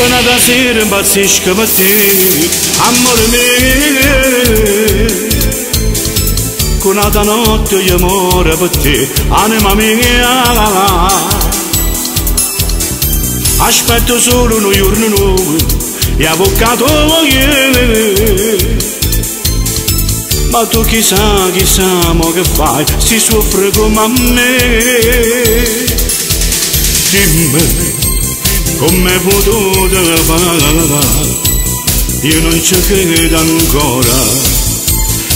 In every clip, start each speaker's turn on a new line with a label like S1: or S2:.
S1: Una da sera impazzisco per te, amore mio. Con una notte io muore per te, anima mia. Aspetto solo un giorno nuovo e avvocato io. Ma tu chissà mo che fai, si soffre come a me. Dimmi come potuto fare, io non ci credo ancora,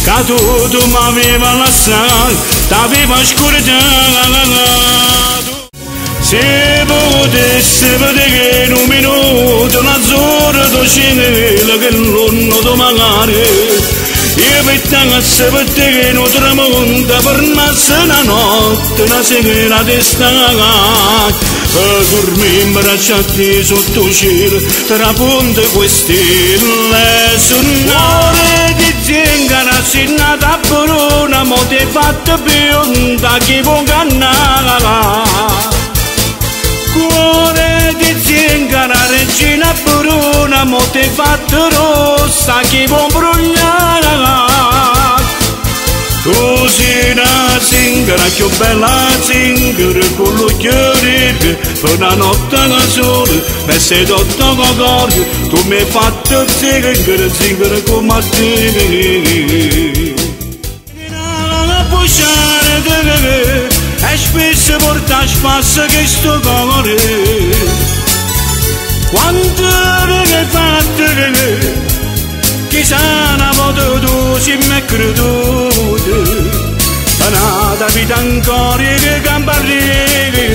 S1: che tu mi aveva lasciato, t'aveva scordato. Se potessi vedere in un minuto una zona di cielo che l'anno domani, io mettassi per te che non tramonta per massa una notte, una sera di stare. Dormi imbracciati sotto cielo, tra ponte queste stelle, sonore di zingara, si nata a Verona, mo ti è fatta bionda, chi può cannare? Cuore di zingara, regina a Verona, mo ti è fatta rossa, chi può brugliare? Tu sei una zingara, più bella zingara, con l'occhiere, per una notte da sole, mi sei tutto con cuore, tu mi hai fatto zingara, zingara come a te. Non puoi uscire da me, e spesso porta spasso che sto cuore. Quanto mi hai fatto chissà una volta tu si mi è creduto, nata vita ancora che camparrivi,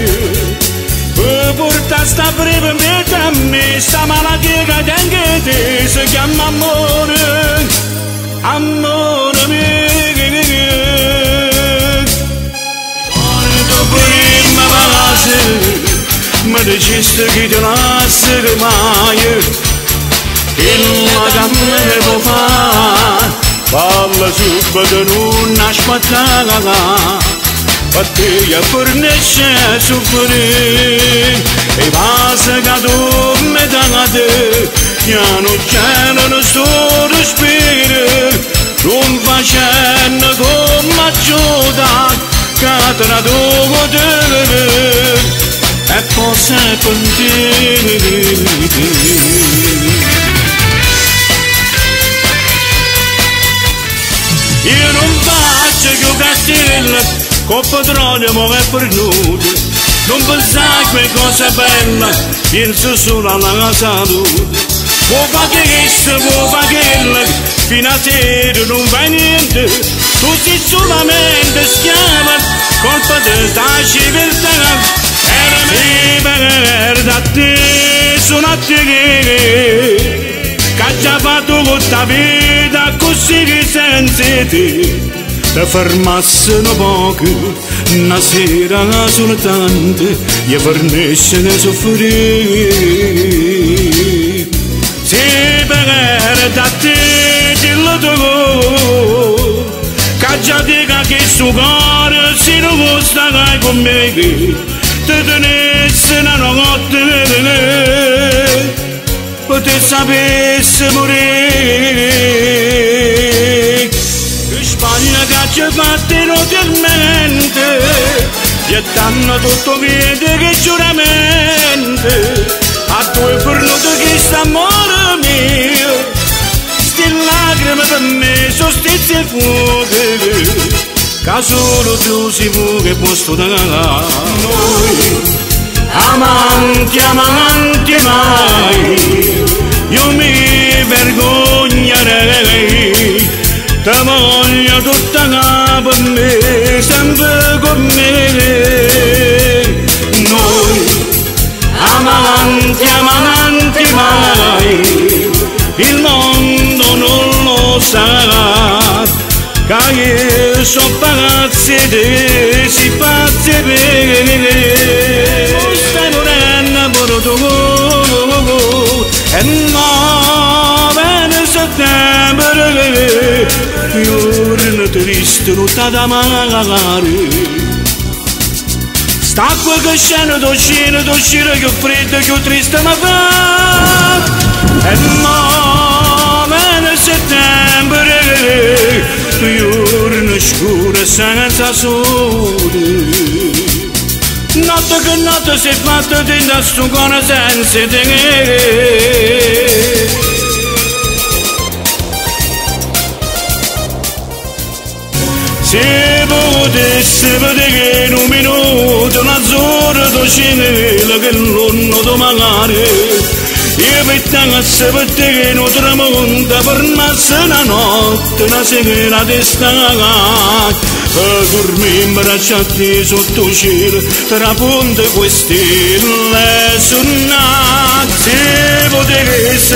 S1: per portare sta breve metà a me, sta malattia che anche te si chiama amore, amore mio. Quando prima palase, mi dicesti che ti lasci mai, il gamma devo fare, parla subito non aspettare, per te io fornisce a soffrire, e basta che tu mi date, piano piano non sto respiro, non facendo come aiuta, che te la devo dire, e poi sei con te. Io non faccio più castello, con petrolio mo è perduto, non pensare a quelle cose belle, penso solo alla salute. Vuoi fare questo, vuoi fare quello, fino a sera non fai niente, tu sei solamente schiava, colpa della civiltà, era mia da te, sono a te. Che ha già fatto con ta vita così che senza te ti fermassero poco, una sera soltanto gli fornisce a soffrire. Se per da te dillo tu, che già dica che suo cuore si non può stare con me, ti tenesse una notte, poter sapesse morire. Spagna che ci fatte inutilmente, gettando tutto piede che giuramento, a due pernuto che sta amore mio, sti lacrime per me sono stizze fuoche, che solo tu si può che posso dare. Noi amanti, amanti mai, io mi vergognerei, te voglio tutta capo a me, sempre con me. Noi amanti, amanti mai, il mondo non lo sa, che io sono pazzi di si pazzi per me. Stai morendo per tu, e 9 settembre, giorno triste, tutta da mare. Sta qua che scena, docino, che freddo, che triste mi fa. senza sole. Notte che notte si è fatta dentro sto cuore senza te. Se potessi vedere in un minuto l'azzurro cielo che l'onno magari, io mettassi per te che non tramonta per massa la notte, una sera di stare. Dormi imbracciati sotto il cielo, trapunte queste stelle suonate. Se potessi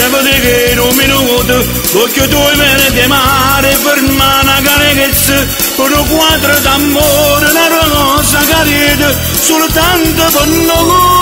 S1: in un minuto, l'occhio tuo me di mare, per me una carezza, per un quadro d'amore, una rosa carita, soltanto per noi.